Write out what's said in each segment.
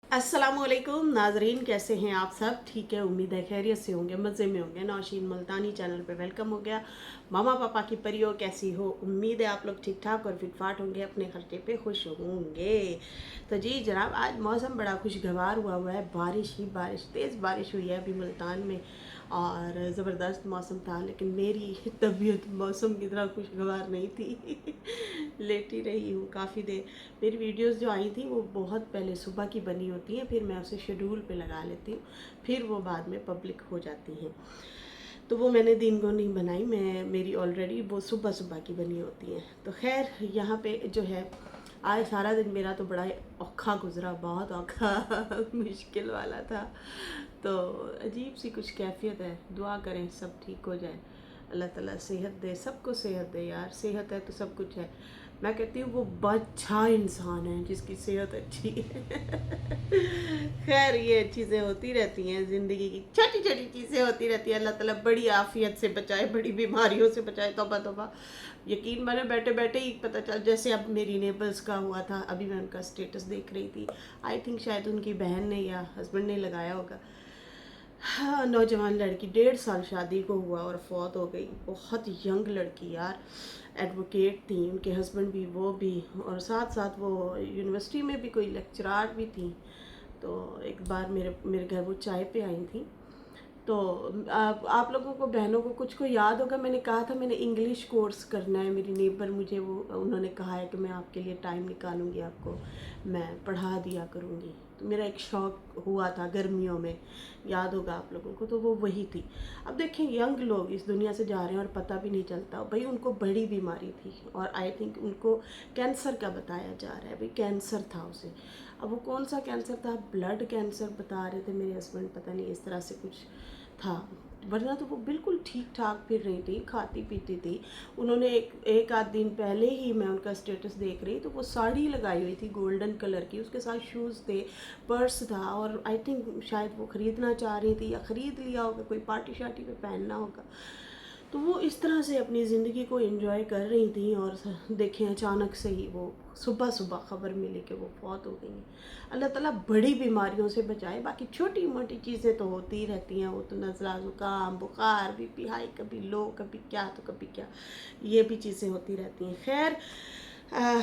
अस्सलामुअलैकुम नाजरीन, कैसे हैं आप सब? ठीक है, उम्मीद है खैरियत से होंगे, मज़े में होंगे। नौशीन मुल्तानी चैनल पे वेलकम हो गया। मामा पापा की परियों कैसी हो? उम्मीद है आप लोग ठीक ठाक और फिटफाट होंगे, अपने खर्चे पे खुश होंगे। तो जी जनाब, आज मौसम बड़ा खुशगवार हुआ है। बारिश ही बारिश, तेज़ बारिश हुई है अभी मुल्तान में और ज़बरदस्त मौसम था। लेकिन मेरी तबीयत मौसम की तरह खुशगवार नहीं थी। लेटी रही हूँ काफ़ी देर। मेरी वीडियोस जो आई थी वो बहुत पहले सुबह की बनी होती हैं, फिर मैं उसे शेड्यूल पे लगा लेती हूँ, फिर वो बाद में पब्लिक हो जाती हैं। तो वो मैंने दिन को नहीं बनाई, मेरी ऑलरेडी वो सुबह सुबह की बनी होती हैं। तो खैर यहाँ पे जो है, आज सारा दिन मेरा तो बड़ा औखा गुजरा, बहुत औखा मुश्किल वाला था। तो अजीब सी कुछ कैफियत है। दुआ करें सब ठीक हो जाए, अल्लाह ताला सेहत दे, सबको सेहत दे यार। सेहत है तो सब कुछ है। मैं कहती हूँ वो अच्छा इंसान है जिसकी सेहत अच्छी है। खैर ये चीज़ें होती रहती हैं, ज़िंदगी की छोटी छोटी चीज़ें होती रहती हैं। अल्लाह ताला बड़ी आफियत से बचाए, बड़ी बीमारियों से बचाए। तौबा तौबा। यकीन माने बैठे बैठे ही पता चल, जैसे अब मेरी नेबर्स का हुआ था, अभी मैं उनका स्टेटस देख रही थी। आई थिंक शायद उनकी बहन ने या हस्बैंड ने लगाया होगा। हाँ, नौजवान लड़की, 1.5 साल शादी को हुआ और फौत हो गई। बहुत यंग लड़की यार, एडवोकेट थी, उनके हस्बैंड भी, वो भी, और साथ साथ वो यूनिवर्सिटी में भी कोई लेक्चरार भी थी। तो एक बार मेरे मेरे घर वो चाय पे आई थी। तो आप लोगों को, बहनों को, कुछ को याद होगा, मैंने कहा था मैंने इंग्लिश कोर्स करना है। मेरी नेबर मुझे वो उन्होंने कहा है कि मैं आपके लिए टाइम निकालूंगी, आपको मैं पढ़ा दिया करूँगी। तो मेरा एक शौक़ हुआ था गर्मियों में, याद होगा आप लोगों को, तो वो वही थी। अब देखें, यंग लोग इस दुनिया से जा रहे हैं और पता भी नहीं चलता। भाई उनको बड़ी बीमारी थी और आई थिंक उनको कैंसर का बताया जा रहा है। भाई कैंसर था उसे। अब वो कौन सा कैंसर था? ब्लड कैंसर बता रहे थे मेरे हस्बैंड, पता नहीं इस तरह से कुछ था। वरना तो वो बिल्कुल ठीक ठाक फिर रही थी, खाती पीती थी। उन्होंने एक आध दिन पहले ही, मैं उनका स्टेटस देख रही तो वो साड़ी लगाई हुई थी गोल्डन कलर की, उसके साथ शूज़ थे, पर्स था, और आई थिंक शायद वो ख़रीदना चाह रही थी या ख़रीद लिया होगा, कोई पार्टी शार्टी पे पहनना होगा। तो वो इस तरह से अपनी ज़िंदगी को एंजॉय कर रही थी और देखें अचानक से ही वो सुबह सुबह ख़बर मिली कि वो फौत हो गई हैं। अल्लाह ताला बड़ी बीमारियों से बचाए। बाकी छोटी मोटी चीज़ें तो होती ही रहती हैं, वो तो नज़ला, ज़ुकाम, बुखार, बीपी हाई, कभी लो, कभी क्या तो कभी क्या, ये भी चीज़ें होती रहती हैं। खैर आह,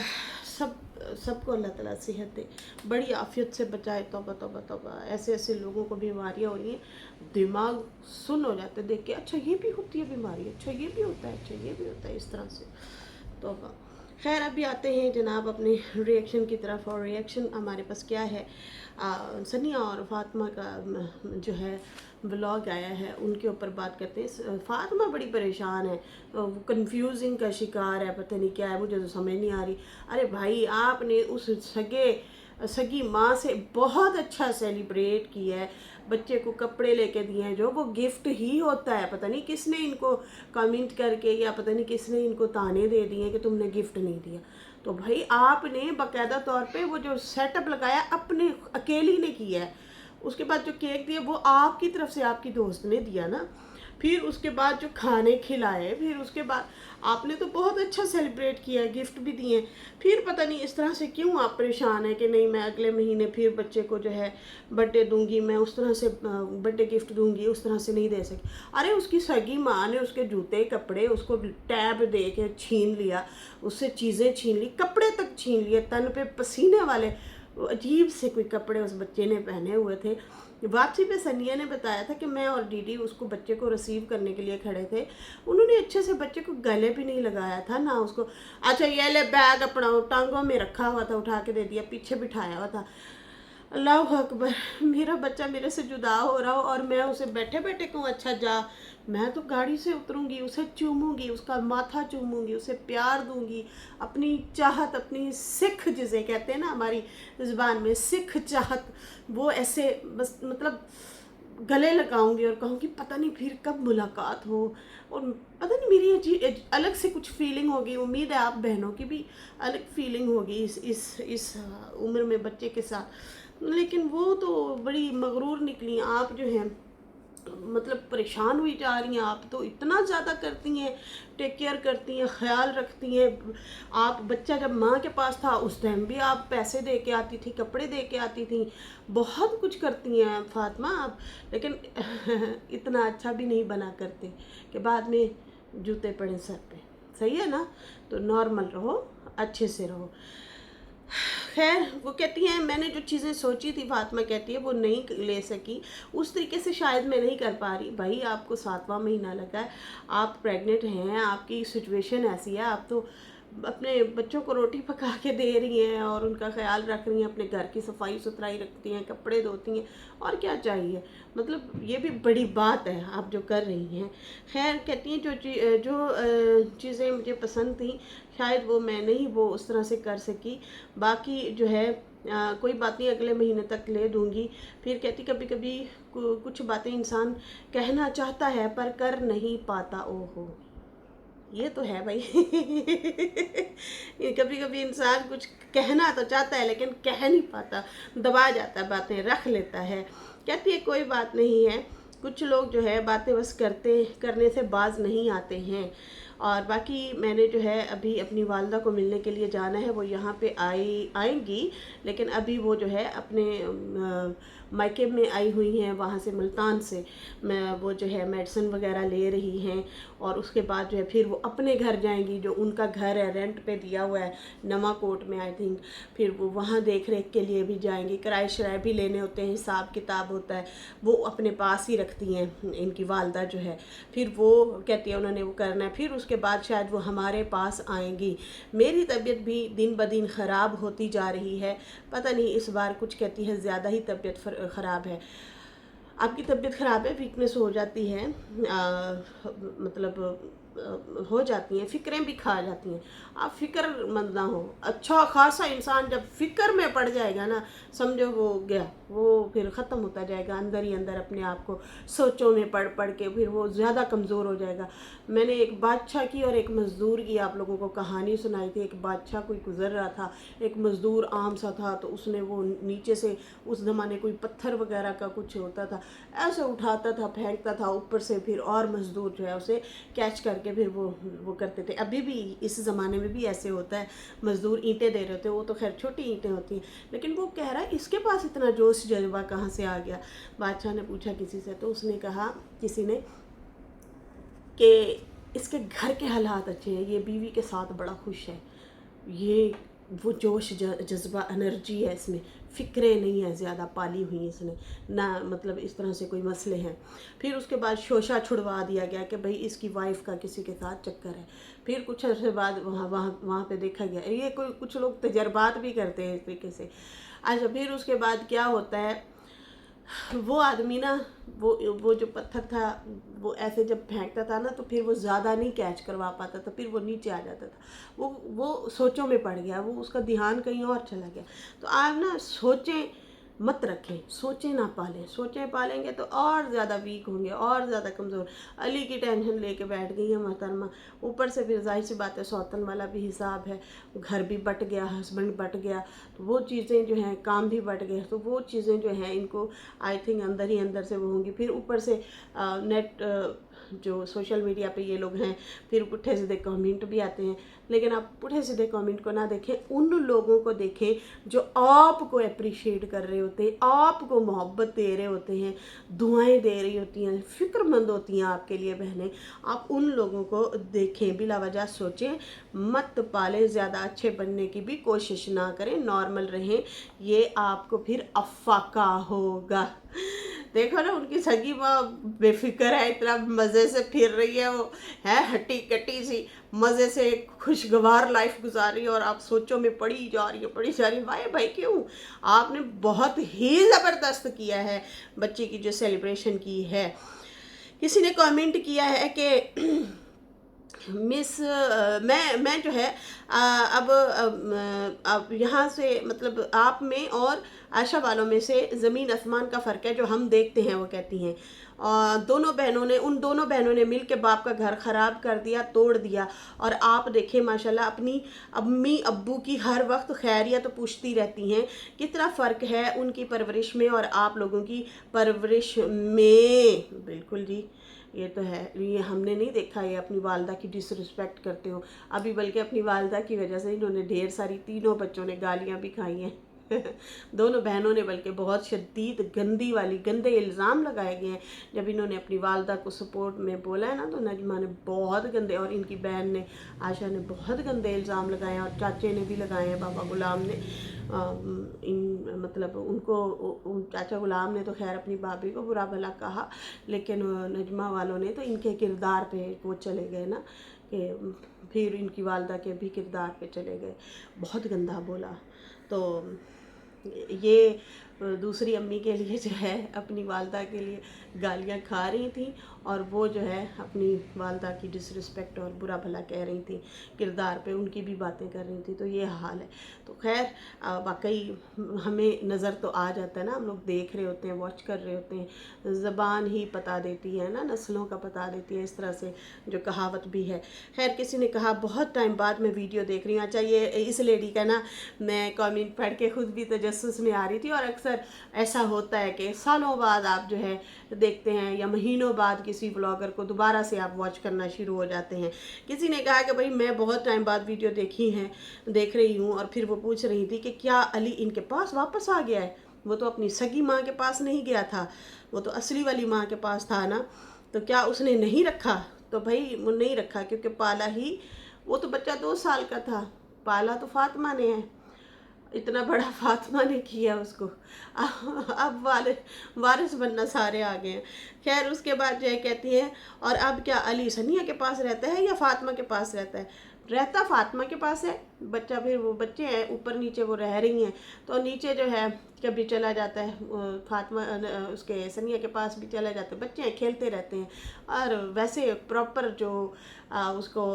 सब सबको अल्लाह ताला सेहत दे, बड़ी आफियत से बचाए। तौबा तौबा तौबा, ऐसे ऐसे लोगों को बीमारियाँ हो रही हैं, दिमाग सुन हो जाते देख के। अच्छा ये भी होती है बीमारी, अच्छा ये भी होता है, अच्छा ये भी होता है, इस तरह से। तौबा। खैर अभी आते हैं जनाब अपने रिएक्शन की तरफ। और रिएक्शन हमारे पास क्या है, सनिया और फातिमा का जो है व्लॉग आया है, उनके ऊपर बात करते हैं। फातिमा बड़ी परेशान है, वो कंफ्यूजिंग का शिकार है, पता नहीं क्या है, मुझे तो समझ नहीं आ रही। अरे भाई आपने उस सगी माँ से बहुत अच्छा सेलिब्रेट किया है, बच्चे को कपड़े लेके दिए हैं, जो वो गिफ्ट ही होता है। पता नहीं किसने इनको कमेंट करके या पता नहीं किसने इनको ताने दे दिए कि तुमने गिफ्ट नहीं दिया। तो भाई आपने बाकायदा तौर पे वो जो सेटअप लगाया अपने अकेली ने किया है। उसके बाद जो केक दिया वो आपकी तरफ से आपकी दोस्त ने दिया ना। फिर उसके बाद जो खाने खिलाए, फिर उसके बाद आपने तो बहुत अच्छा सेलिब्रेट किया है, गिफ्ट भी दिए। फिर पता नहीं इस तरह से क्यों आप परेशान है कि नहीं मैं अगले महीने फिर बच्चे को जो है बर्थडे दूंगी, मैं उस तरह से बर्थडे गिफ्ट दूंगी, उस तरह से नहीं दे सकी। अरे उसकी सगी माँ ने उसके जूते कपड़े, उसको टैब दे के छीन लिया, उससे चीज़ें छीन ली, कपड़े तक छीन लिए, तन पे पसीने वाले अजीब से कोई कपड़े उस बच्चे ने पहने हुए थे। वापसी पे सनिया ने बताया था कि मैं और दीदी उसको बच्चे को रिसीव करने के लिए खड़े थे। उन्होंने अच्छे से बच्चे को गले भी नहीं लगाया था ना उसको। अच्छा ये ले बैग अपना, टांगों में रखा हुआ था, उठा के दे दिया, पीछे बिठाया हुआ था। अल्लाह अकबर, मेरा बच्चा मेरे से जुदा हो रहा हो और मैं उसे बैठे बैठे कहूँ अच्छा जा। मैं तो गाड़ी से उतरूँगी, उसे चूमूंगी, उसका माथा चूमूंगी, उसे प्यार दूंगी, अपनी चाहत, अपनी सिख जिसे कहते हैं ना हमारी ज़ुबान में, सिख चाहत, वो ऐसे बस मतलब गले लगाऊंगी और कहूँगी पता नहीं फिर कब मुलाकात हो। और पता नहीं मेरी अलग से कुछ फीलिंग होगी। उम्मीद है आप बहनों की भी अलग फीलिंग होगी इस उम्र में बच्चे के साथ। लेकिन वो तो बड़ी मगरूर निकली। आप जो हैं मतलब परेशान हुई जा रही हैं। आप तो इतना ज़्यादा करती हैं, टेक केयर करती हैं, ख्याल रखती हैं। आप बच्चा जब माँ के पास था उस टाइम भी आप पैसे दे के आती थी, कपड़े दे के आती थी, बहुत कुछ करती हैं फातिमा आप। लेकिन इतना अच्छा भी नहीं बना करते कि बाद में जूते पड़े सर पे। सही है ना? तो नॉर्मल रहो, अच्छे से रहो। खैर वो कहती हैं मैंने जो चीज़ें सोची थी, फातिमा कहती है वो नहीं ले सकी, उस तरीके से शायद मैं नहीं कर पा रही। भाई आपको 7वां महीना लगा है, आप प्रेग्नेंट हैं, आपकी सिचुएशन ऐसी है, आप तो अपने बच्चों को रोटी पका के दे रही हैं और उनका ख्याल रख रही हैं, अपने घर की सफाई सुथराई रखती हैं, कपड़े धोती हैं, और क्या चाहिए। मतलब ये भी बड़ी बात है आप जो कर रही हैं। खैर कहती हैं जो चीज़ें मुझे पसंद थी शायद वो मैं नहीं वो उस तरह से कर सकी, बाकी जो है कोई बात नहीं, अगले महीने तक ले दूंगी। फिर कहती कभी कभी कुछ बातें इंसान कहना चाहता है पर कर नहीं पाता। ओहो, ये तो है भाई। कभी कभी इंसान कुछ कहना तो चाहता है लेकिन कह नहीं पाता, दबा जाता है, बातें रख लेता है। कहती है कोई बात नहीं है, कुछ लोग जो है बातें बस करने से बाज नहीं आते हैं। और बाकी मैंने जो है अभी अपनी वालदा को मिलने के लिए जाना है, वो यहाँ पे आएंगी, लेकिन अभी वो जो है अपने मायके में आई हुई हैं, वहाँ से मुल्तान से मैं वो जो है मेडिसिन वगैरह ले रही हैं, और उसके बाद जो है फिर वो अपने घर जाएंगी, जो उनका घर है रेंट पे दिया हुआ है नवाकोट में आई थिंक। फिर वो वहाँ देख रेख के लिए भी जाएंगी, किराए शराए भी लेने होते हैं, हिसाब किताब होता है, वो अपने पास ही रखती हैं इनकी वालदा जो है। फिर वो कहती है उन्होंने वो करना है, फिर उसके बाद शायद वो हमारे पास आएंगी। मेरी तबीयत भी दिन ब दिन ख़राब होती जा रही है, पता नहीं इस बार कुछ कहती है ज़्यादा ही तबीयत ख़राब है। आपकी तबीयत ख़राब है, वीकनेस हो जाती है, मतलब हो जाती हैं, फ़िक्रें भी खा जाती हैं। आप फ़िक्रमंद ना हो। अच्छा खासा इंसान जब फ़िक्र में पड़ जाएगा ना, समझो वो गया, वो फिर ख़त्म होता जाएगा अंदर ही अंदर, अपने आप को सोचों में पढ़ पढ़ के फिर वो ज़्यादा कमज़ोर हो जाएगा। मैंने एक बादशाह की और एक मज़दूर की आप लोगों को कहानी सुनाई थी। एक बादशाह कोई गुज़र रहा था, एक मज़दूर आम सा था, तो उसने वो नीचे से, उस ज़माने कोई पत्थर वगैरह का कुछ होता था, ऐसे उठाता था, फेंकता था ऊपर से, फिर और मज़दूर जो है उसे कैच करके फिर वो करते थे। अभी भी इस ज़माने में भी ऐसे होता है, मज़दूर ईंटें दे रहे होते हैं, वो तो खैर छोटी ईंटें होती हैं, लेकिन वो कह रहा है इसके पास इतना जोश जज्बा कहाँ से आ गया। बादशाह ने पूछा किसी से, तो उसने कहा किसी ने कि इसके घर के हालात अच्छे हैं, ये बीवी के साथ बड़ा खुश है, ये वो जोश जज्बा एनर्जी है इसमें, फ़िक्रें नहीं है ज़्यादा पाली हुई इसने ना, मतलब इस तरह से कोई मसले हैं। फिर उसके बाद शोशा छुड़वा दिया गया कि भाई इसकी वाइफ का किसी के साथ चक्कर है। फिर कुछ अर्से बाद वहाँ पे देखा गया, ये कोई कुछ लोग तजर्बात भी करते हैं इस तरीके से। अच्छा, फिर उसके बाद क्या होता है, वो आदमी ना, वो जो पत्थर था वो ऐसे जब फेंकता था ना, तो फिर वो ज़्यादा नहीं कैच करवा पाता था, फिर वो नीचे आ जाता था, वो सोचों में पड़ गया, वो उसका ध्यान कहीं और चला गया। तो आप ना सोचें मत रखें, सोचें ना पालें, सोचें पालेंगे तो और ज़्यादा वीक होंगे, और ज़्यादा कमज़ोर। अली की टेंशन लेके बैठ गई है मोहतरमा, ऊपर से फिर जाहिर सी बात है सौतन वाला भी हिसाब है, घर भी बट गया, हस्बैंड बट गया, तो वो चीज़ें जो हैं, काम भी बट गए, तो वो चीज़ें जो हैं इनको आई थिंक अंदर ही अंदर से वो होंगी। फिर ऊपर से नेट जो सोशल मीडिया पे ये लोग हैं, फिर पुट्ठे सीधे कमेंट भी आते हैं, लेकिन आप पुट्ठे सीधे कमेंट को ना देखें, उन लोगों को देखें जो आपको अप्रिशिएट कर रहे होते हैं, आपको मोहब्बत दे रहे होते हैं, दुआएं दे रही होती हैं, फ़िक्रमंद होती हैं आपके लिए बहनें। आप उन लोगों को देखें, बिला वजह सोचें मत पालें, ज़्यादा अच्छे बनने की भी कोशिश ना करें, नॉर्मल रहें, ये आपको फिर अफाका होगा। देखो ना, उनकी सगी माँ बेफिक्र है, इतना मज़े से फिर रही है, वो है हट्टी कट्टी सी, मज़े से खुशगवार लाइफ गुजार रही है, और आप सोचों में पड़ी जा रही है। भाई भाई क्यों, आपने बहुत ही ज़बरदस्त किया है बच्चे की जो सेलिब्रेशन की है। किसी ने कमेंट किया है कि मैं जो है अब यहाँ से मतलब आप में और आशा वालों में से ज़मीन आसमान का फ़र्क है। जो हम देखते हैं वो कहती हैं, और उन दोनों बहनों ने मिल के बाप का घर ख़राब कर दिया, तोड़ दिया। और आप देखें माशाल्लाह अपनी अम्मी अब्बू की हर वक्त खैरियत तो पूछती रहती हैं। कितना फ़र्क है उनकी परवरिश में और आप लोगों की परवरिश में। बिल्कुल जी, ये तो है। ये हमने नहीं देखा ये अपनी वालदा की डिसरिस्पेक्ट करते हो अभी, बल्कि अपनी वालदा की वजह से इन्होंने ढेर सारी, तीनों बच्चों ने गालियाँ भी खाई हैं। दोनों बहनों ने बल्कि बहुत शदीद गंदी वाली गंदे इल्ज़ाम लगाए गए हैं। जब इन्होंने अपनी वालदा को सपोर्ट में बोला है ना, तो नजमा ने बहुत गंदे, और इनकी बहन ने आशा ने बहुत गंदे इल्ज़ाम लगाए हैं, और चाचे ने भी लगाए हैं, बाबा गुलाम ने। मतलब चाचा गुलाम ने तो खैर अपनी भाभी को बुरा भला कहा, लेकिन नजमा वालों ने तो इनके किरदार पे वो चले गए ना, कि फिर इनकी वालदा के भी किरदार पे चले गए, बहुत गंदा बोला। तो ये दूसरी अम्मी के लिए जो है अपनी वालदा के लिए गालियाँ खा रही थी, और वो जो है अपनी वालदा की डिसरिस्पेक्ट और बुरा भला कह रही थी, किरदार पे उनकी भी बातें कर रही थी। तो ये हाल है। तो खैर वाकई हमें नज़र तो आ जाता है ना, हम लोग देख रहे होते हैं, वॉच कर रहे होते हैं, ज़बान ही पता देती है ना, नस्लों का पता देती है, इस तरह से जो कहावत भी है। खैर किसी ने कहा बहुत टाइम बाद मैं वीडियो देख रही हूँ। अच्छा, ये इस लेडी का ना मैं कमेंट पढ़ के खुद भी तजस्सुस में आ रही थी, और अक्सर ऐसा होता है कि सालों बाद आप जो है देखते हैं, या महीनों बाद किसी ब्लॉगर को दोबारा से आप वॉच करना शुरू हो जाते हैं। किसी ने कहा कि भाई मैं बहुत टाइम बाद वीडियो देख रही हूँ, और फिर वो पूछ रही थी कि क्या अली इनके पास वापस आ गया है। वो तो अपनी सगी माँ के पास नहीं गया था, वो तो असली वाली माँ के पास था ना, तो क्या उसने नहीं रखा? तो भाई वो नहीं रखा, क्योंकि पाला ही, वो तो बच्चा 2 साल का था, पाला तो फातिमा ने है, इतना बड़ा फातिमा ने किया उसको। अब वारिस बनना सारे आ गए हैं। खैर उसके बाद जो है कहती है, और अब क्या अली सनिया के पास रहता है या फातिमा के पास रहता है? रहता फातिमा के पास है, बच्चा फिर वो बच्चे हैं ऊपर नीचे वो रह रही हैं, तो नीचे जो है कभी चला जाता है फातिमा उसके सनिया के पास भी चला जाता है, बच्चे हैं खेलते रहते हैं। और वैसे प्रॉपर जो उसको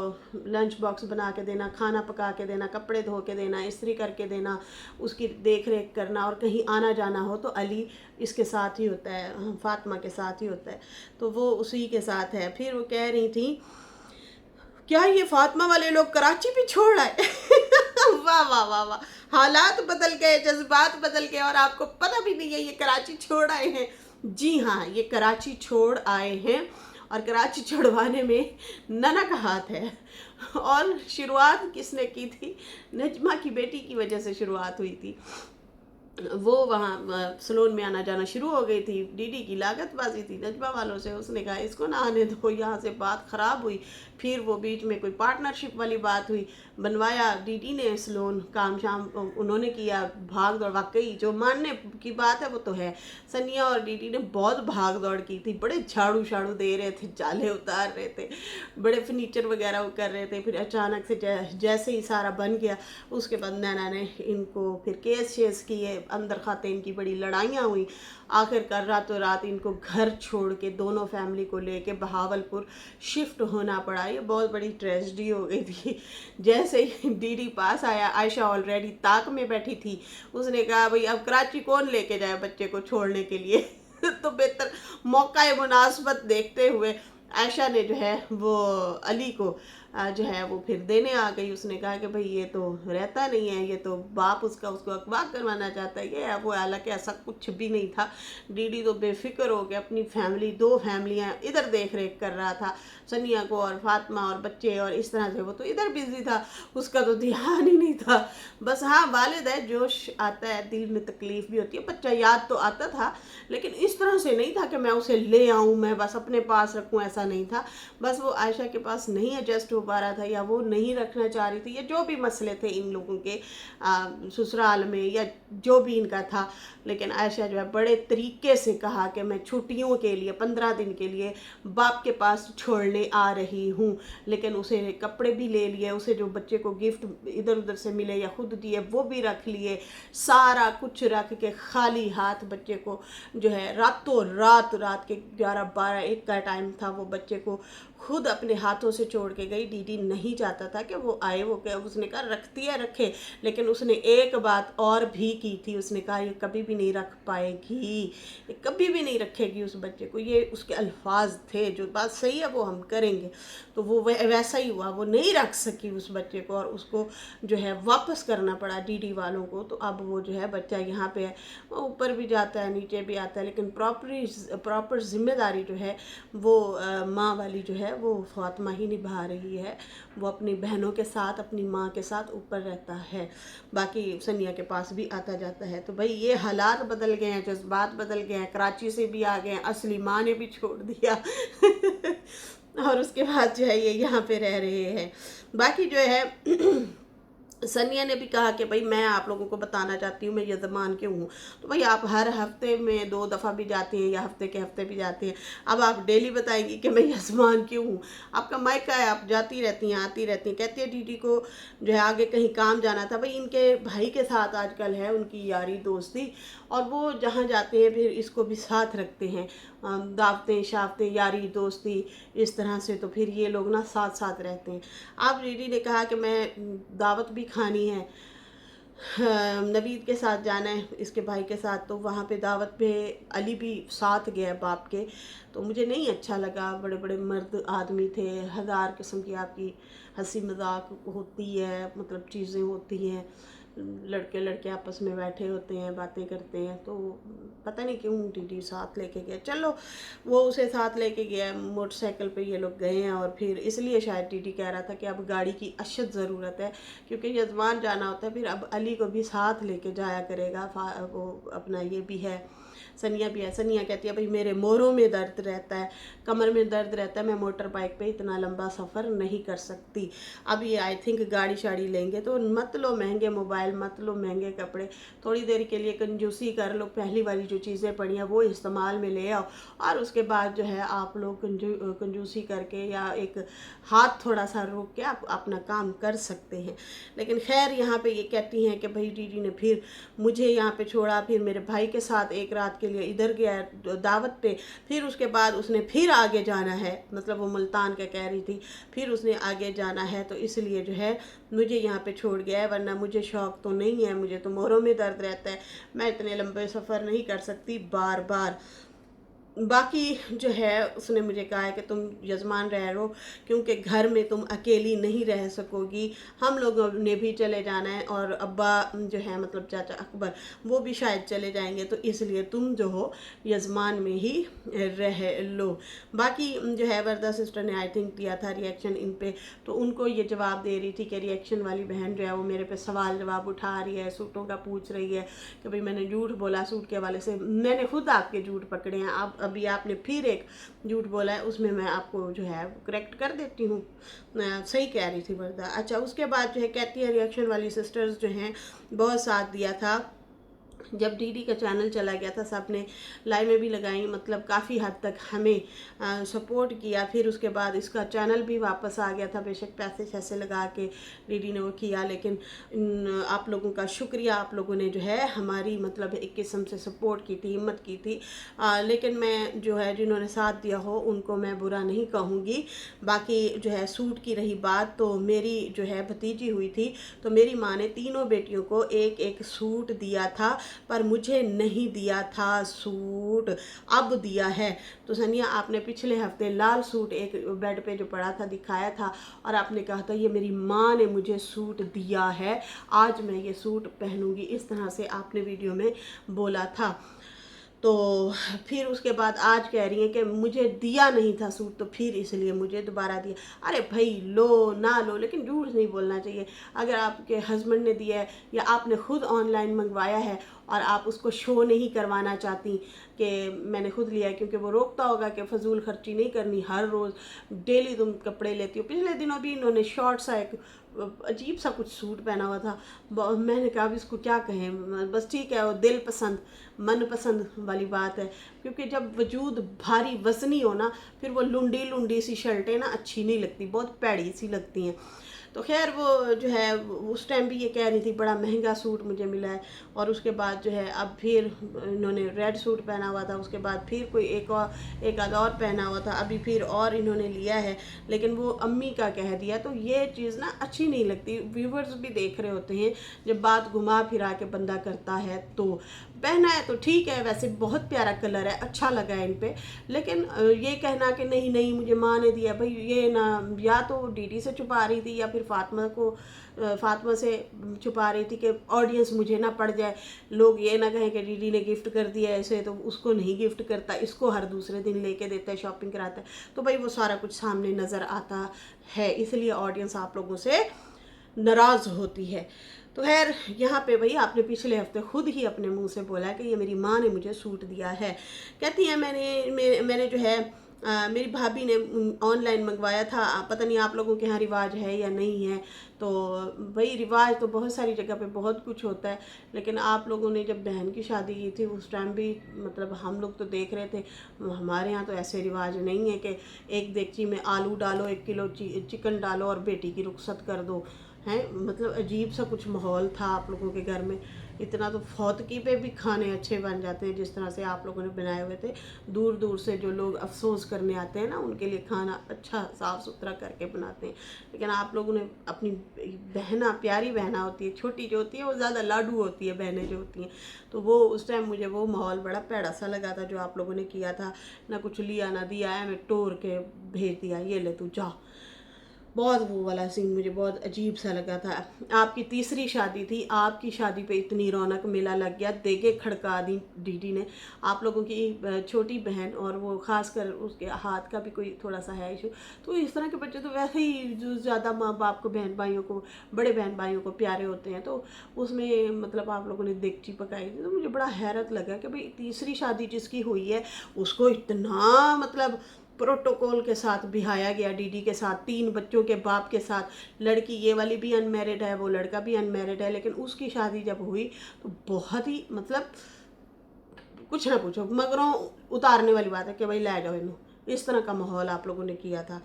लंच बॉक्स बना के देना, खाना पका के देना, कपड़े धो के देना, इस्त्री करके देना, उसकी देख रेख करना, और कहीं आना जाना हो तो अली इसके साथ ही होता है, फातिमा के साथ ही होता है, तो वो उसी के साथ है। फिर वो कह रही थी क्या ये फातिमा वाले लोग कराची भी छोड़ आए? वाह वाह वाह वाह, हालात बदल गए, जज्बात बदल गए, और आपको पता भी नहीं है ये कराची छोड़ आए हैं। जी हाँ, ये कराची छोड़ आए हैं, और कराची छोड़वाने में नना का हाथ है। और शुरुआत किसने की थी? नजमा की बेटी की वजह से शुरुआत हुई थी। वो वहाँ सलोन में आना जाना शुरू हो गई थी, डीडी की लागतबाजी थी नजमा वालों से, उसने कहा इसको ना आने दो, यहाँ से बात ख़राब हुई। फिर वो बीच में कोई पार्टनरशिप वाली बात हुई, बनवाया डीडी ने सलोन, काम शाम उन्होंने किया, भाग दौड़। वाकई जो मानने की बात है वो तो है, सनिया और डीडी ने बहुत भाग दौड़ की थी, बड़े झाड़ू शाड़ू दे रहे थे, जाले उतार रहे थे, बड़े फर्नीचर वगैरह वो कर रहे थे। फिर अचानक से जैसे ही सारा बन गया, उसके बाद नैना ने इनको फिर केस शेस किए, अंदर खाते इनकी बड़ी लड़ाइयाँ हुई। आखिरकार रातों रात इनको घर छोड़ के दोनों फैमिली को लेके बहावलपुर शिफ्ट होना पड़ा। ये बहुत बड़ी ट्रेजेडी हो गई थी। जैसे ही डीडी पास आया, आयशा ऑलरेडी ताक में बैठी थी, उसने कहा भाई अब कराची कौन लेके जाए बच्चे को छोड़ने के लिए? तो बेहतर मौका मुनासबत देखते हुए आयशा ने जो है वो अली को जो है वो फिर देने आ गई। उसने कहा कि भाई ये तो रहता नहीं है, ये तो बाप उसका उसको अगवा करवाना चाहता है, ये वो, हालांकि ऐसा कुछ भी नहीं था। डीडी तो बेफिक्र हो गया, अपनी फैमिली, 2 फैमिलियाँ इधर देख रेख कर रहा था, सनिया को और फातिमा और बच्चे, और इस तरह से वो तो इधर बिजी था, उसका तो ध्यान ही नहीं था। बस हाँ, वालिद है, जोश आता है, दिल में तकलीफ भी होती है, बच्चा याद तो आता था, लेकिन इस तरह से नहीं था कि मैं उसे ले आऊँ, मैं बस अपने पास रखूँ, ऐसा नहीं था। बस वो आयशा के पास नहीं एडजस्ट हो दोबारा था, या वो नहीं रखना चाह रही थी, या जो भी मसले थे इन लोगों के ससुराल में, या जो भी इनका था। लेकिन आयशा जो है बड़े तरीके से कहा कि मैं छुट्टियों के लिए 15 दिन के लिए बाप के पास छोड़ने आ रही हूँ। लेकिन उसे कपड़े भी ले लिए, उसे जो बच्चे को गिफ्ट इधर उधर से मिले या खुद दिए वो भी रख लिए, सारा कुछ रख के खाली हाथ बच्चे को जो है रातों रात के 11-12-1 का टाइम था, वो बच्चे को खुद अपने हाथों से छोड़ के गई। दीदी नहीं चाहता था कि वो आए, वो क्या, उसने कहा रखती है रखे, लेकिन उसने एक बात और भी की थी, उसने कहा ये कभी भी नहीं रख पाएगी, ये कभी भी नहीं रखेगी उस बच्चे को। ये उसके अल्फाज थे, जो बात सही है वो हम करेंगे। तो वो वैसा ही हुआ, वो नहीं रख सकी उस बच्चे को और उसको जो है वापस करना पड़ा डीडी वालों को। तो अब वो जो है बच्चा यहाँ पे है, वो ऊपर भी जाता है नीचे भी आता है, लेकिन प्रॉपर जिम्मेदारी जो है वो माँ वाली जो है वो फातिमा ही निभा रही है। वो अपनी बहनों के साथ, अपनी माँ के साथ ऊपर रहता है, बाकी सनिया के पास भी आता जाता है। तो भाई ये हालात बदल गए हैं, जज्बात बदल गए हैं, कराची से भी आ गए हैं, असली माँ ने भी छोड़ दिया और उसके बाद जो है ये यहाँ पे रह रहे हैं। बाकी जो है सनिया ने भी कहा कि भाई मैं आप लोगों को बताना चाहती हूँ मैं यजमान क्यों हूँ। तो भाई आप हर हफ्ते में 2 दफ़ा भी जाती हैं या हफ्ते के हफ्ते भी जाती हैं, अब आप डेली बताएंगी कि मैं यजमान क्यों हूँ। आपका मायका है, आप जाती रहती हैं आती रहती हैं। कहती है दीदी को जो है आगे कहीं काम जाना था। भाई इनके भाई के साथ आजकल है उनकी यारी दोस्ती, और वो जहाँ जाते हैं फिर इसको भी साथ रखते हैं, दावतें शावतें यारी दोस्ती इस तरह से। तो फिर ये लोग ना साथ साथ रहते हैं। अब दीदी ने कहा कि मैं दावत भी खानी है, नवीद के साथ जाना है इसके भाई के साथ, तो वहाँ पे दावत पे अली भी साथ गया बाप के। तो मुझे नहीं अच्छा लगा, बड़े बड़े मर्द आदमी थे, हज़ार किस्म की आपकी हंसी मजाक होती है, मतलब चीज़ें होती हैं, लड़के लड़के आपस में बैठे होते हैं बातें करते हैं। तो पता नहीं क्यों दीदी साथ लेके गया, चलो वो उसे साथ लेके गया, मोटरसाइकिल पे ये लोग गए हैं। और फिर इसलिए शायद दीदी कह रहा था कि अब गाड़ी की अशद ज़रूरत है, क्योंकि यजमान जाना होता है, फिर अब अली को भी साथ लेके जाया करेगा। वो अपना ये भी है, सनिया भी है। सनिया कहती है भाई मेरे मोरों में दर्द रहता है, कमर में दर्द रहता है, मैं मोटर बाइक पे इतना लंबा सफ़र नहीं कर सकती। अब ये आई थिंक गाड़ी शाड़ी लेंगे तो मत लो महंगे मोबाइल, मत लो महंगे कपड़े, थोड़ी देर के लिए कंजूसी कर लो, पहली वाली जो चीज़ें पड़ी हैं वो इस्तेमाल में ले आओ, और उसके बाद जो है आप लोग कंजूसी करके या एक हाथ थोड़ा सा रोक के आप अपना काम कर सकते हैं। लेकिन खैर यहाँ पे ये कहती हैं कि भाई दीदी ने फिर मुझे यहाँ पे छोड़ा, फिर मेरे भाई के साथ एक रात के लिए इधर गया दावत पे, फिर उसके बाद उसने फिर आगे जाना है, मतलब वो मुल्तान का कह रही थी, फिर उसने आगे जाना है, तो इसलिए जो है मुझे यहाँ पे छोड़ गया है, वरना मुझे शौक़ तो नहीं है, मुझे तो मोरों में दर्द रहता है, मैं इतने लंबे सफ़र नहीं कर सकती बार बार। बाकी जो है उसने मुझे कहा है कि तुम यजमान रह रहो, क्योंकि घर में तुम अकेली नहीं रह सकोगी, हम लोगों ने भी चले जाना है, और अब्बा जो है मतलब चाचा अकबर वो भी शायद चले जाएंगे, तो इसलिए तुम जो हो यजमान में ही रह लो। बाकी जो है वर्दा सिस्टर ने आई थिंक दिया था रिएक्शन इन पे, तो उनको ये जवाब दे रही थी कि रिएक्शन वाली बहन जो है वो मेरे पे सवाल जवाब उठा रही है, सूटों का पूछ रही है कि भाई मैंने झूठ बोला सूट के हवाले से, मैंने खुद आपके झूठ पकड़े हैं, आप अभी आपने फिर एक झूठ बोला है, उसमें मैं आपको जो है करेक्ट कर देती हूँ। सही कह रही थी वर्दा। अच्छा उसके बाद जो है कहती है रिएक्शन वाली सिस्टर्स जो हैं बहुत साथ दिया था, जब डीडी का चैनल चला गया था सब ने लाइवें भी लगाई, मतलब काफ़ी हद तक हमें सपोर्ट किया। फिर उसके बाद इसका चैनल भी वापस आ गया था, बेशक पैसे शैसे लगा के डीडी ने वो किया, लेकिन आप लोगों का शुक्रिया, आप लोगों ने जो है हमारी मतलब एक किस्म से सपोर्ट की थी, हिम्मत की थी। लेकिन मैं जो है जिन्होंने साथ दिया हो उनको मैं बुरा नहीं कहूँगी। बाकी जो है सूट की रही बात, तो मेरी जो है भतीजी हुई थी, तो मेरी माँ ने तीनों बेटियों को एक एक सूट दिया था, पर मुझे नहीं दिया था सूट, अब दिया है। तो सनिया आपने पिछले हफ्ते लाल सूट एक बेड पे जो पड़ा था दिखाया था, और आपने कहा था ये मेरी माँ ने मुझे सूट दिया है, आज मैं ये सूट पहनूंगी, इस तरह से आपने वीडियो में बोला था। तो फिर उसके बाद आज कह रही हैं कि मुझे दिया नहीं था सूट, तो फिर इसलिए मुझे दोबारा दिया। अरे भाई लो ना लो, लेकिन झूठ नहीं बोलना चाहिए। अगर आपके हस्बैंड ने दिया है या आपने खुद ऑनलाइन मंगवाया है और आप उसको शो नहीं करवाना चाहती कि मैंने खुद लिया है, क्योंकि वो रोकता होगा कि फजूल खर्ची नहीं करनी, हर रोज़ डेली तुम कपड़े लेती हो। पिछले दिनों भी इन्होंने शॉर्ट सा एक अजीब सा कुछ सूट पहना हुआ था। मैंने कहा अब इसको क्या कहें, बस ठीक है, वो दिल पसंद मन पसंद वाली बात है, क्योंकि जब वजूद भारी वजनी हो ना, फिर वो लुंडी लुंडी सी शर्टें ना अच्छी नहीं लगती, बहुत पैड़ी सी लगती हैं। तो खैर वो जो है उस टाइम भी ये कह रही थी बड़ा महंगा सूट मुझे मिला है, और उसके बाद जो है अब फिर इन्होंने रेड सूट पहना हुआ था, उसके बाद फिर कोई एक आध और पहना हुआ था, अभी फिर और इन्होंने लिया है, लेकिन वो अम्मी का कह दिया। तो ये चीज़ ना अच्छी नहीं लगती। व्यूवर्स भी देख रहे होते हैं, जब बात घुमा फिरा के बंदा करता है तो पहना है तो ठीक है, वैसे बहुत प्यारा कलर है, अच्छा लगा है इन पे, लेकिन ये कहना कि नहीं नहीं मुझे माँ ने दिया, भाई ये ना या तो डीडी से छुपा रही थी या फिर फातिमा से छुपा रही थी कि ऑडियंस मुझे ना पड़ जाए, लोग ये ना कहें कि डीडी ने गिफ्ट कर दिया ऐसे, तो उसको नहीं गिफ्ट करता, इसको हर दूसरे दिन लेके देता है, शॉपिंग कराता है। तो भाई वो सारा कुछ सामने नज़र आता है, इसलिए ऑडियंस आप लोगों से नाराज़ होती है। तो खैर यहाँ पे भाई आपने पिछले हफ्ते खुद ही अपने मुंह से बोला कि ये मेरी माँ ने मुझे सूट दिया है। कहती है मैंने जो है मेरी भाभी ने ऑनलाइन मंगवाया था, पता नहीं आप लोगों के यहाँ रिवाज है या नहीं है। तो भाई रिवाज तो बहुत सारी जगह पे बहुत कुछ होता है, लेकिन आप लोगों ने जब बहन की शादी की थी उस टाइम भी मतलब हम लोग तो देख रहे थे, हमारे यहाँ तो ऐसे रिवाज नहीं है कि एक देगची में आलू डालो, 1 किलो चिकन डालो और बेटी की रुखसत कर दो, हैं। मतलब अजीब सा कुछ माहौल था आप लोगों के घर में। इतना तो फौतकी पे भी खाने अच्छे बन जाते हैं जिस तरह से आप लोगों ने बनाए हुए थे। दूर दूर से जो लोग अफसोस करने आते हैं ना, उनके लिए खाना अच्छा साफ़ सुथरा करके बनाते हैं, लेकिन आप लोगों ने अपनी बहना, प्यारी बहना होती है, छोटी जो होती है वो ज़्यादा लाडू होती है, बहनें जो होती हैं, तो वो उस टाइम मुझे वो माहौल बड़ा पैड़ा सा लगा था जो आप लोगों ने किया था। ना कुछ लिया ना दिया है, मैं टोर के भेज दिया, ये ले तू जा। बहुत वो वाला सीन मुझे बहुत अजीब सा लगा था। आपकी तीसरी शादी थी, आपकी शादी पे इतनी रौनक मेला लग गया, देगे खड़का दी डीडी ने। आप लोगों की छोटी बहन, और वो खासकर उसके हाथ का भी कोई थोड़ा सा है इशू, तो इस तरह के बच्चे तो वैसे ही जो ज़्यादा माँ बाप को, बहन भाइयों को, बड़े बहन भाइयों को प्यारे होते हैं, तो उसमें मतलब आप लोगों ने देगची पकाई थी। तो मुझे बड़ा हैरत लगा कि भाई तीसरी शादी जिसकी हुई है उसको इतना मतलब प्रोटोकॉल के साथ बिहाया गया, डीडी के साथ, 3 बच्चों के बाप के साथ। लड़की ये वाली भी अनमैरिड है, वो लड़का भी अनमैरिड है, लेकिन उसकी शादी जब हुई तो बहुत ही मतलब कुछ ना पूछो, मगरों उतारने वाली बात है कि भाई ले जाओ इन्हों, इस तरह का माहौल आप लोगों ने किया था।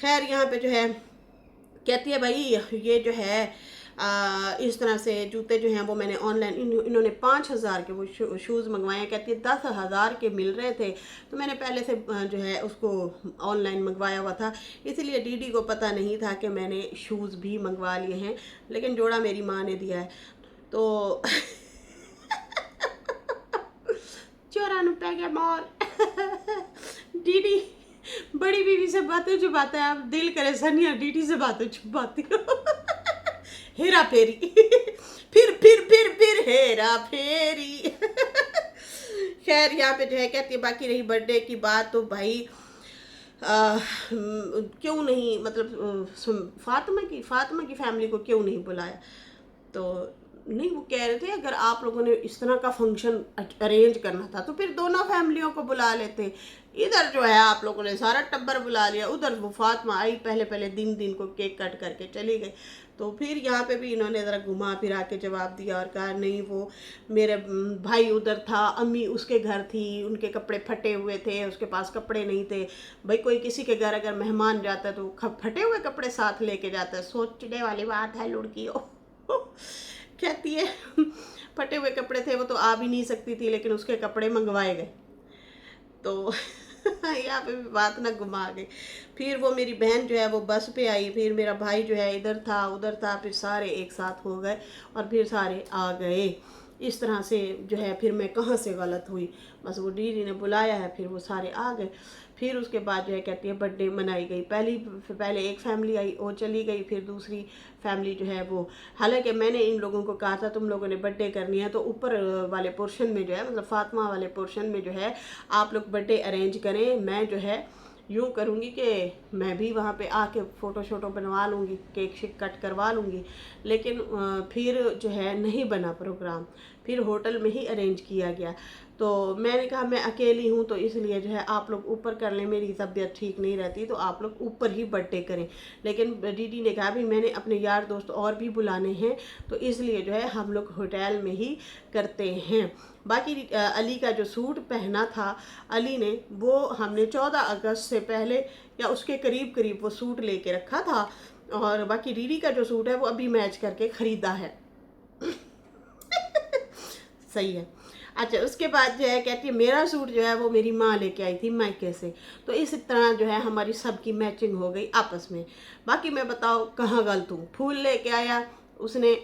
खैर यहाँ पे जो है कहती है भाई ये जो है इस तरह से जूते जो हैं वो मैंने ऑनलाइन इन्होंने 5,000 के वो शूज़ मंगवाए हैं। कहती है 10,000 के मिल रहे थे, तो मैंने पहले से जो है उसको ऑनलाइन मंगवाया हुआ था, इसलिए डीडी को पता नहीं था कि मैंने शूज़ भी मंगवा लिए हैं, लेकिन जोड़ा मेरी माँ ने दिया है। तो 94 पै गया मॉल। डीडी बड़ी बीवी से बातें छुपाता है, आप दिल करे सनिया डीडी से बातें छुपाती हो। हेरा फेरी। फिर हेरा फेरी। खैर यहाँ पे जो है कहती है बाकी रही बर्थडे की बात, तो भाई क्यों नहीं मतलब फातिमा की फैमिली को क्यों नहीं बुलाया। तो नहीं, वो कह रहे थे अगर आप लोगों ने इस तरह का फंक्शन अरेंज करना था तो फिर दोनों फैमिलियों को बुला लेते। इधर जो है आप लोगों ने सारा टब्बर बुला लिया, उधर वो फातिमा आई पहले दिन को केक कट करके चली गई। तो फिर यहाँ पे भी इन्होंने ज़रा घुमा फिरा के जवाब दिया और कहा नहीं, वो मेरे भाई उधर था, अम्मी उसके घर थी, उनके कपड़े फटे हुए थे, उसके पास कपड़े नहीं थे। भाई कोई किसी के घर अगर मेहमान जाता है तो फटे हुए कपड़े साथ लेके जाता है, सोचने वाली बात है लुड़कियों। कहती है फटे हुए कपड़े थे, वो तो आ भी नहीं सकती थी, लेकिन उसके कपड़े मंगवाए गए। तो यहाँ पे भी बात ना घुमा गई। फिर वो मेरी बहन जो है वो बस पे आई, फिर मेरा भाई जो है इधर था उधर था, फिर सारे एक साथ हो गए और फिर सारे आ गए। इस तरह से जो है फिर मैं कहाँ से गलत हुई, बस वो दीदी ने बुलाया है, फिर वो सारे आ गए। फिर उसके बाद जो है कहती है बर्थडे मनाई गई। पहले एक फैमिली आई, वो चली गई, फिर दूसरी फैमिली जो है वो, हालांकि मैंने इन लोगों को कहा था तुम लोगों ने बर्थडे करनी है तो ऊपर वाले पोर्शन में जो है, मतलब फातिमा वाले पोर्शन में जो है आप लोग बर्थडे अरेंज करें, मैं जो है यूँ करूँगी कि मैं भी वहाँ पे आके फ़ोटो शोटो बनवा लूँगी, केक शेक कट करवा लूँगी। लेकिन फिर जो है नहीं बना प्रोग्राम, फिर होटल में ही अरेंज किया गया। तो मैंने कहा मैं अकेली हूँ तो इसलिए जो है आप लोग ऊपर कर लें, मेरी तबीयत ठीक नहीं रहती तो आप लोग ऊपर ही बर्थडे करें। लेकिन दीदी ने कहा भी मैंने अपने यार दोस्त और भी बुलाने हैं तो इसलिए जो है हम लोग होटल में ही करते हैं। बाकी अली का जो सूट पहना था अली ने, वो हमने 14 अगस्त से पहले या उसके करीब करीब वो सूट लेके रखा था, और बाकी दीदी का जो सूट है वो अभी मैच करके ख़रीदा है। सही है। अच्छा, उसके बाद जो है कहती है मेरा सूट जो है वो मेरी माँ लेके आई थी मायके से, तो इस तरह जो है हमारी सबकी मैचिंग हो गई आपस में। बाकी मैं बताओ कहाँ गलत हूँ। फूल लेके आया उसने,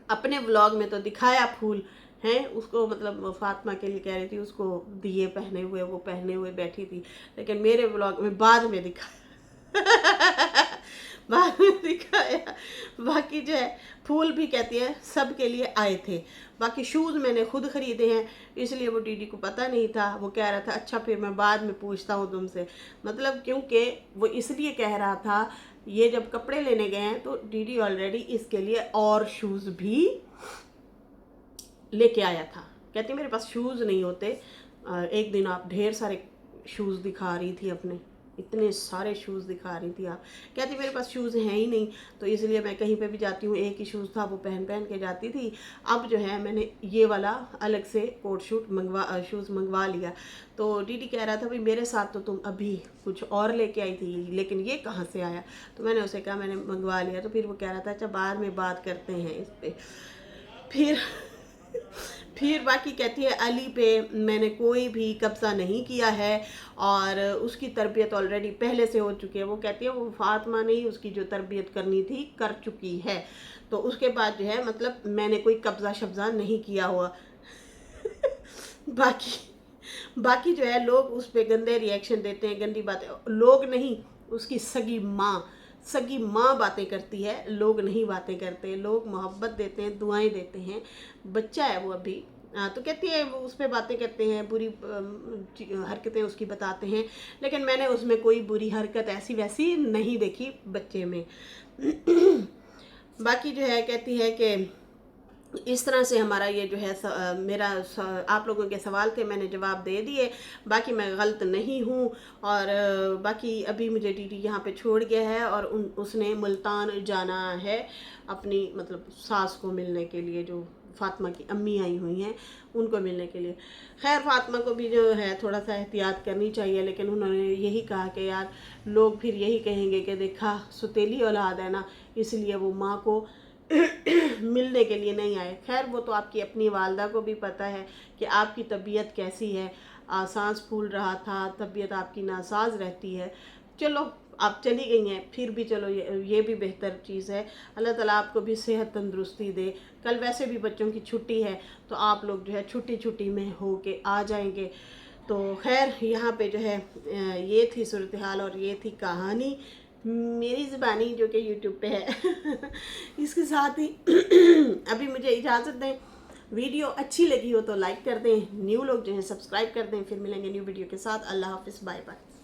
अपने व्लॉग में तो दिखाया फूल हैं उसको, मतलब वो फातिमा के लिए कह रही थी उसको दिए पहने हुए, वो पहने हुए बैठी थी, लेकिन मेरे व्लॉग में बाद में दिखाया बाद में दिखाया। बाकी जो है फूल भी कहती है सब के लिए आए थे। बाकी शूज़ मैंने खुद ख़रीदे हैं, इसलिए वो दीदी को पता नहीं था। वो कह रहा था अच्छा फिर मैं बाद में पूछता हूँ तुमसे, मतलब क्योंकि वो इसलिए कह रहा था ये जब कपड़े लेने गए हैं तो दीदी ऑलरेडी इसके लिए और शूज़ भी लेके आया था। कहती मेरे पास शूज़ नहीं होते। एक दिन आप ढेर सारे शूज़ दिखा रही थी अपने, इतने सारे शूज़ दिखा रही थी आप। कहती मेरे पास शूज़ हैं ही नहीं, तो इसलिए मैं कहीं पे भी जाती हूँ एक ही शूज़ था वो पहन के जाती थी। अब जो है मैंने ये वाला अलग से कोट शूज़ मंगवा लिया। तो दीदी कह रहा था भाई मेरे साथ तो तुम अभी कुछ और लेके आई थी, लेकिन ये कहाँ से आया। तो मैंने उसे कहा मैंने मंगवा लिया। तो फिर वो कह रहा था अच्छा बाद में बात करते हैं इस पर। फिर बाकी कहती है अली पे मैंने कोई भी कब्ज़ा नहीं किया है और उसकी तरबियत ऑलरेडी पहले से हो चुकी है। वो कहती है वो फातिमा ने ही उसकी जो तरबियत करनी थी कर चुकी है, तो उसके बाद जो है मतलब मैंने कोई कब्ज़ा शब्ज़ा नहीं किया हुआ। बाकी जो है लोग उस पर गंदे रिएक्शन देते हैं, गंदी बातें, लोग नहीं उसकी सगी माँ बातें करती है, लोग नहीं बातें करते। लोग मोहब्बत देते हैं, दुआएं देते हैं, बच्चा है वो अभी। तो कहती है वो उस पर बातें करते हैं, बुरी हरकतें उसकी बताते हैं, लेकिन मैंने उसमें कोई बुरी हरकत ऐसी वैसी नहीं देखी बच्चे में। बाकी जो है कहती है कि इस तरह से हमारा ये जो है आप लोगों के सवाल थे मैंने जवाब दे दिए। बाकी मैं गलत नहीं हूँ। और बाकी अभी मुझे दीदी यहाँ पे छोड़ गया है और उसने मुल्तान जाना है अपनी मतलब सास को मिलने के लिए, जो फातिमा की अम्मी आई हुई हैं उनको मिलने के लिए। खैर फातिमा को भी जो है थोड़ा सा एहतियात करनी चाहिए, लेकिन उन्होंने यही कहा कि यार लोग फिर यही कहेंगे कि देखा सुतीली औलाद है ना, इसलिए वो माँ को मिलने के लिए नहीं आए। खैर वो तो आपकी अपनी वालदा को भी पता है कि आपकी तबीयत कैसी है, सांस फूल रहा था, तबीयत आपकी नासाज रहती है। चलो आप चली गई हैं, फिर भी चलो ये भी बेहतर चीज़ है। अल्लाह ताला आपको भी सेहत तंदुरुस्ती दे। कल वैसे भी बच्चों की छुट्टी है तो आप लोग जो है छुट्टी में हो के आ जाएंगे। तो खैर यहाँ पे जो है ये थी सूरत हाल और ये थी कहानी मेरी ज़बानी जो कि यूट्यूब पे है। इसके साथ ही अभी मुझे इजाज़त दें। वीडियो अच्छी लगी हो तो लाइक कर दें, न्यू लोग जो हैं सब्सक्राइब कर दें। फिर मिलेंगे न्यू वीडियो के साथ। अल्लाह हाफिज़, बाय बाय।